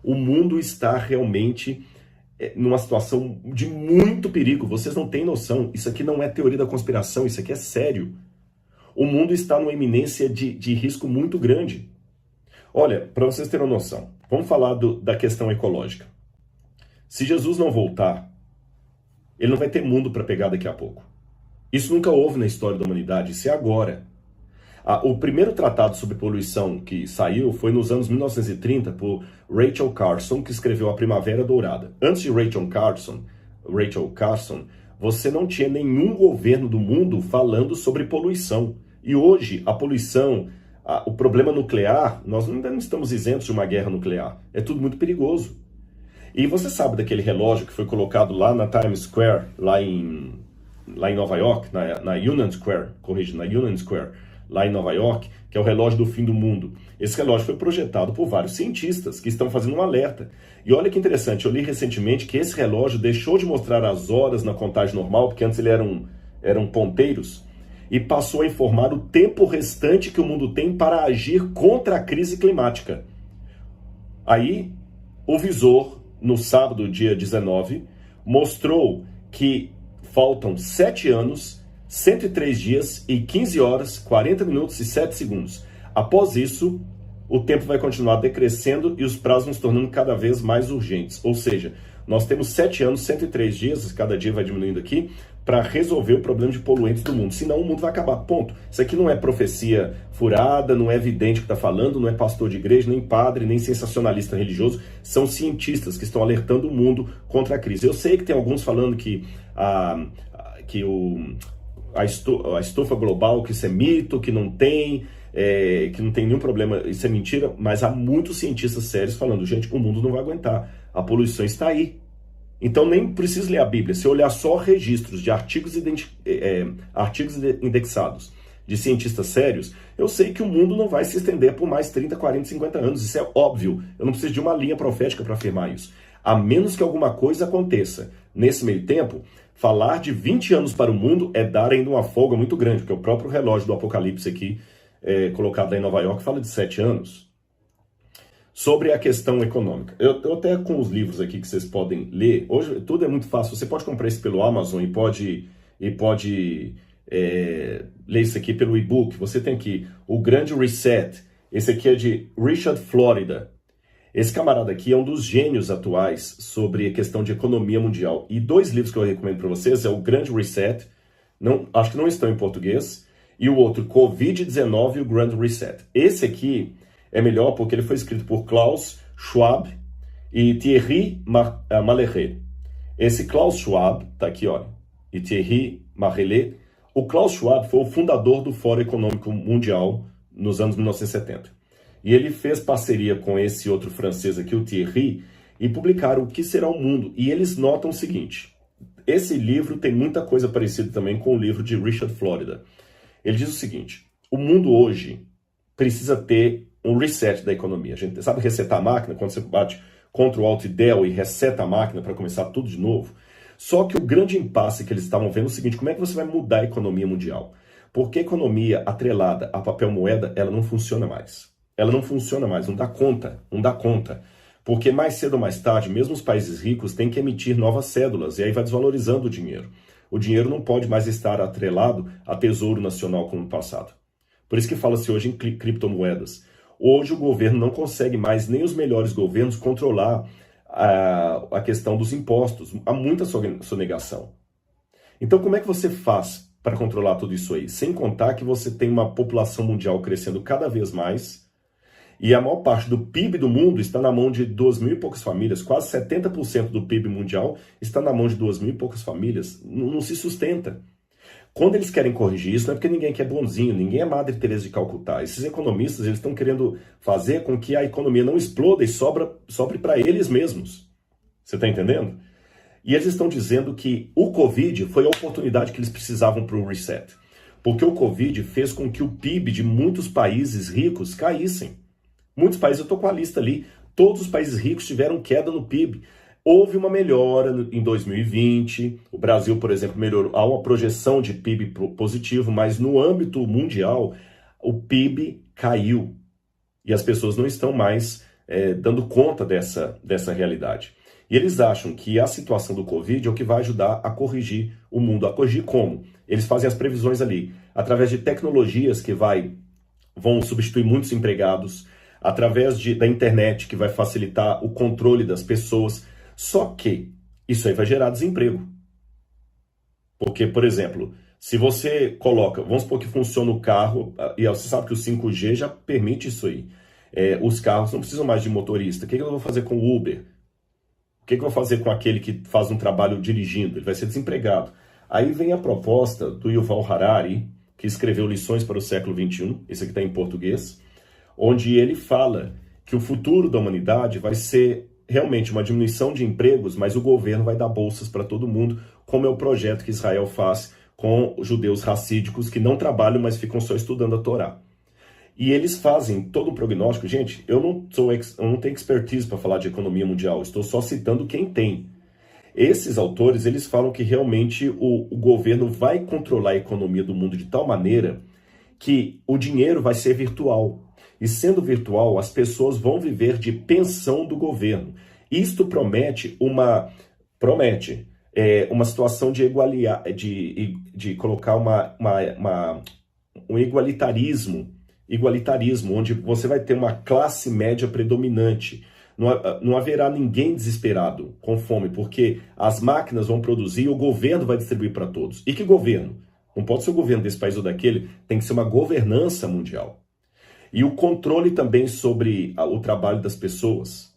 O mundo está realmente numa situação de muito perigo. Vocês não têm noção. Isso aqui não é teoria da conspiração, isso aqui é sério. O mundo está numa iminência de risco muito grande. Olha, para vocês terem uma noção, vamos falar da questão ecológica. Se Jesus não voltar, ele não vai ter mundo para pegar daqui a pouco. Isso nunca houve na história da humanidade, isso é agora. O primeiro tratado sobre poluição que saiu foi nos anos 1930 por Rachel Carson, que escreveu A Primavera Dourada. Antes de Rachel Carson, você não tinha nenhum governo do mundo falando sobre poluição. E hoje, a poluição, o problema nuclear, nós ainda não estamos isentos de uma guerra nuclear. É tudo muito perigoso. E você sabe daquele relógio que foi colocado lá na Times Square, lá em Nova York, na Union Square, lá em Nova York, que é o relógio do fim do mundo. Esse relógio foi projetado por vários cientistas que estão fazendo um alerta. E olha que interessante, eu li recentemente que esse relógio deixou de mostrar as horas na contagem normal, porque antes ele eram ponteiros, e passou a informar o tempo restante que o mundo tem para agir contra a crise climática. Aí, o visor, no sábado, dia 19, mostrou que faltam 7 anos, 103 dias e 15 horas, 40 minutos e 7 segundos. Após isso, o tempo vai continuar decrescendo e os prazos vão se tornando cada vez mais urgentes. Ou seja, nós temos 7 anos, 103 dias, cada dia vai diminuindo aqui, para resolver o problema de poluentes do mundo. Senão o mundo vai acabar, ponto. Isso aqui não é profecia furada, não é vidente que está falando, não é pastor de igreja, nem padre, nem sensacionalista religioso. São cientistas que estão alertando o mundo contra a crise. Eu sei que tem alguns falando que a estufa global, que isso é mito, que não tem nenhum problema, isso é mentira, mas há muitos cientistas sérios falando, gente, o mundo não vai aguentar, a poluição está aí. Então nem precisa ler a Bíblia, se olhar só registros de artigos indexados de cientistas sérios, eu sei que o mundo não vai se estender por mais 30, 40, 50 anos, isso é óbvio, eu não preciso de uma linha profética para afirmar isso, a menos que alguma coisa aconteça. Nesse meio tempo, falar de 20 anos para o mundo é dar ainda uma folga muito grande, porque o próprio relógio do Apocalipse aqui, colocado lá em Nova York, fala de 7 anos. Sobre a questão econômica. Eu até com os livros aqui que vocês podem ler, hoje tudo é muito fácil, você pode comprar isso pelo Amazon e pode ler isso aqui pelo e-book. Você tem aqui o Grande Reset, esse aqui é de Richard Florida. Esse camarada aqui é um dos gênios atuais sobre a questão de economia mundial. E 2 livros que eu recomendo para vocês é o Grande Reset, acho que não estão em português, e o outro, Covid-19 e o Grand Reset. Esse aqui é melhor porque ele foi escrito por Klaus Schwab e Thierry Marellet. Esse Klaus Schwab, tá aqui, olha, e Thierry Marellet. O Klaus Schwab foi o fundador do Fórum Econômico Mundial nos anos 1970. E ele fez parceria com esse outro francês aqui, o Thierry, e publicaram O que será o mundo. E eles notam o seguinte, esse livro tem muita coisa parecida também com o livro de Richard Florida. Ele diz o seguinte, o mundo hoje precisa ter um reset da economia. A gente sabe resetar a máquina, quando você bate Ctrl Alt Del e reseta a máquina para começar tudo de novo. Só que o grande impasse que eles estavam vendo é o seguinte, como é que você vai mudar a economia mundial? Porque a economia atrelada a papel moeda, ela não funciona mais. Ela não funciona mais, não dá conta. Porque mais cedo ou mais tarde, mesmo os países ricos têm que emitir novas cédulas, e aí vai desvalorizando o dinheiro. O dinheiro não pode mais estar atrelado a tesouro nacional como no passado. Por isso que fala-se hoje em criptomoedas. Hoje o governo não consegue mais, nem os melhores governos, controlar a questão dos impostos. Há muita sonegação. Então como é que você faz para controlar tudo isso aí? Sem contar que você tem uma população mundial crescendo cada vez mais, e a maior parte do PIB do mundo está na mão de 2.000 e poucas famílias. Quase 70% do PIB mundial está na mão de 2.000 e poucas famílias. Não se sustenta. Quando eles querem corrigir isso, não é porque ninguém quer bonzinho, ninguém é Madre Teresa de Calcutá. Esses economistas, eles estão querendo fazer com que a economia não exploda e sobre para eles mesmos. Você está entendendo? E eles estão dizendo que o Covid foi a oportunidade que eles precisavam para o reset. Porque o Covid fez com que o PIB de muitos países ricos caíssem. Muitos países, eu estou com a lista ali, todos os países ricos tiveram queda no PIB. Houve uma melhora em 2020, o Brasil, por exemplo, melhorou, há uma projeção de PIB positivo, mas no âmbito mundial, o PIB caiu. E as pessoas não estão mais dando conta dessa realidade. E eles acham que a situação do Covid é o que vai ajudar a corrigir o mundo. A corrigir como? Eles fazem as previsões ali, através de tecnologias que vão substituir muitos empregados, através da internet que vai facilitar o controle das pessoas. Só que isso aí vai gerar desemprego. Porque, por exemplo, se você coloca, vamos supor que funciona o carro, e você sabe que o 5G já permite isso aí. Os carros não precisam mais de motorista. O que eu vou fazer com o Uber? O que eu vou fazer com aquele que faz um trabalho dirigindo? Ele vai ser desempregado. Aí vem a proposta do Yuval Harari, que escreveu Lições para o Século XXI, esse aqui está em português, onde ele fala que o futuro da humanidade vai ser realmente uma diminuição de empregos, mas o governo vai dar bolsas para todo mundo, como é o projeto que Israel faz com os judeus racídicos que não trabalham, mas ficam só estudando a Torá. E eles fazem todo um prognóstico. Gente, eu não tenho expertise para falar de economia mundial, estou só citando quem tem. Esses autores, eles falam que realmente o governo vai controlar a economia do mundo de tal maneira que o dinheiro vai ser virtual. E sendo virtual, as pessoas vão viver de pensão do governo. Isto promete uma situação de colocar um igualitarismo, onde você vai ter uma classe média predominante. Não haverá ninguém desesperado com fome, porque as máquinas vão produzir e o governo vai distribuir para todos. E que governo? Não pode ser o governo desse país ou daquele, tem que ser uma governança mundial. E o controle também sobre o trabalho das pessoas.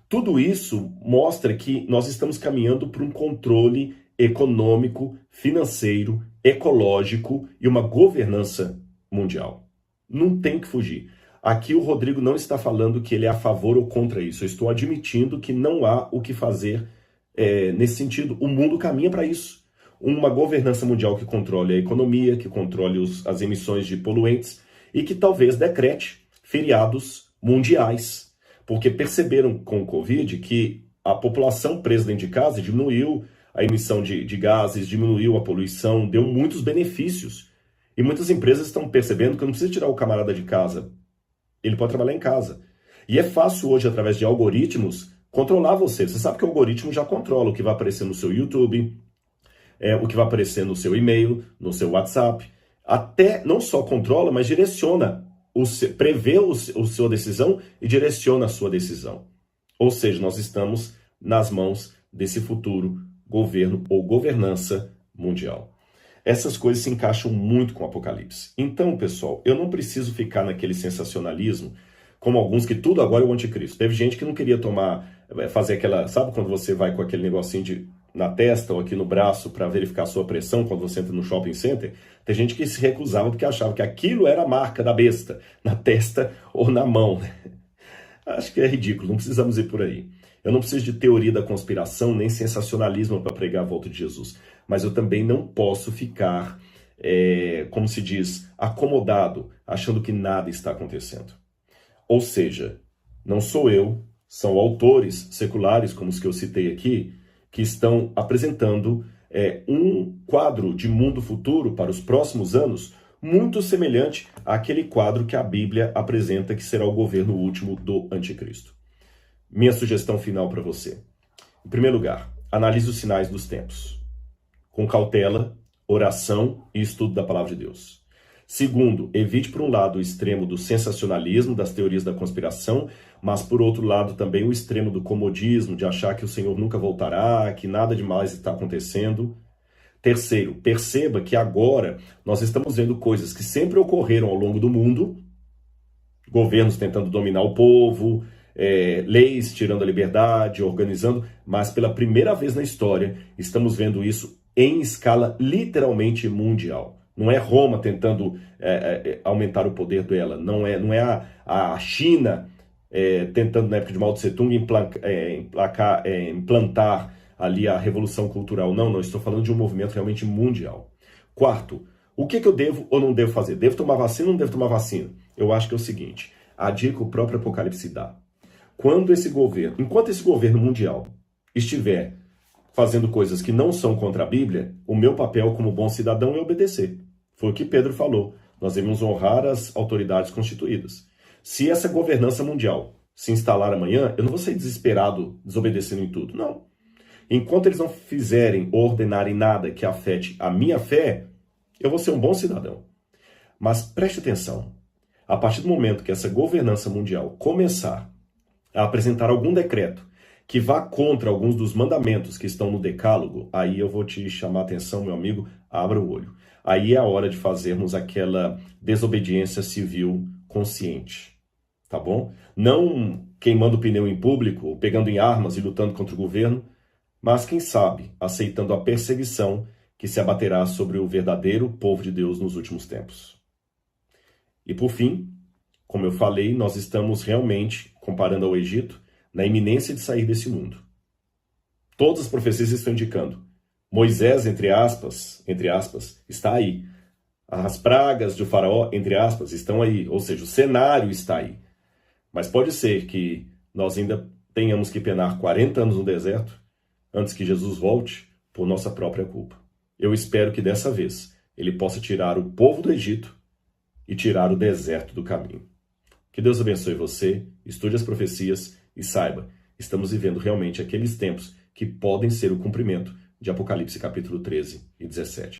Tudo isso mostra que nós estamos caminhando para um controle econômico, financeiro, ecológico e uma governança mundial. Não tem que fugir. Aqui o Rodrigo não está falando que ele é a favor ou contra isso. Eu estou admitindo que não há o que fazer nesse sentido. O mundo caminha para isso. Uma governança mundial que controle a economia, que controle as emissões de poluentes e que talvez decrete feriados mundiais. Porque perceberam com o Covid que a população presa dentro de casa diminuiu a emissão de gases, diminuiu a poluição, deu muitos benefícios. E muitas empresas estão percebendo que não precisa tirar o camarada de casa. Ele pode trabalhar em casa. E é fácil hoje, através de algoritmos, controlar você. Você sabe que o algoritmo já controla o que vai aparecer no seu YouTube, o que vai aparecer no seu e-mail, no seu WhatsApp. Até não só controla, mas direciona, prevê a sua decisão e direciona a sua decisão. Ou seja, nós estamos nas mãos desse futuro governo ou governança mundial. Essas coisas se encaixam muito com o Apocalipse. Então, pessoal, eu não preciso ficar naquele sensacionalismo, como alguns que tudo agora é o anticristo. Teve gente que não queria fazer aquela... Sabe quando você vai com aquele negocinho na testa ou aqui no braço para verificar a sua pressão quando você entra no shopping center? Tem gente que se recusava porque achava que aquilo era a marca da besta, na testa ou na mão. Acho que é ridículo, não precisamos ir por aí. Eu não preciso de teoria da conspiração nem sensacionalismo para pregar a volta de Jesus. Mas eu também não posso ficar, como se diz, acomodado, achando que nada está acontecendo. Ou seja, não sou eu, são autores seculares, como os que eu citei aqui, que estão apresentando um quadro de mundo futuro para os próximos anos muito semelhante àquele quadro que a Bíblia apresenta que será o governo último do anticristo. Minha sugestão final para você. Em primeiro lugar, analise os sinais dos tempos. Com cautela, oração e estudo da palavra de Deus. Segundo, evite por um lado o extremo do sensacionalismo, das teorias da conspiração, mas por outro lado também o extremo do comodismo, de achar que o Senhor nunca voltará, que nada demais está acontecendo. Terceiro, perceba que agora nós estamos vendo coisas que sempre ocorreram ao longo do mundo, governos tentando dominar o povo, leis tirando a liberdade, organizando, mas pela primeira vez na história estamos vendo isso em escala literalmente mundial. Não é Roma tentando aumentar o poder dela, não é a China tentando, na época de Mao Tse Tung, implantar ali a revolução cultural. Não, estou falando de um movimento realmente mundial. Quarto, o que eu devo ou não devo fazer? Devo tomar vacina ou não devo tomar vacina? Eu acho que é o seguinte, a dica que o próprio Apocalipse dá. Enquanto esse governo mundial estiver fazendo coisas que não são contra a Bíblia, o meu papel como bom cidadão é obedecer. Foi o que Pedro falou. Nós devemos honrar as autoridades constituídas. Se essa governança mundial se instalar amanhã, eu não vou ser desesperado, desobedecendo em tudo. Não. Enquanto eles não fizerem ou ordenarem nada que afete a minha fé, eu vou ser um bom cidadão. Mas preste atenção. A partir do momento que essa governança mundial começar a apresentar algum decreto que vá contra alguns dos mandamentos que estão no decálogo, aí eu vou te chamar a atenção, meu amigo, abra o olho. Aí é a hora de fazermos aquela desobediência civil consciente, tá bom? Não queimando pneu em público, ou pegando em armas e lutando contra o governo, mas quem sabe aceitando a perseguição que se abaterá sobre o verdadeiro povo de Deus nos últimos tempos. E por fim, como eu falei, nós estamos realmente, comparando ao Egito, na iminência de sair desse mundo. Todas as profecias estão indicando. Moisés, entre aspas, está aí. As pragas de Faraó, entre aspas, estão aí. Ou seja, o cenário está aí. Mas pode ser que nós ainda tenhamos que penar 40 anos no deserto antes que Jesus volte por nossa própria culpa. Eu espero que dessa vez ele possa tirar o povo do Egito e tirar o deserto do caminho. Que Deus abençoe você, estude as profecias e saiba, estamos vivendo realmente aqueles tempos que podem ser o cumprimento de Apocalipse capítulo 13 e 17.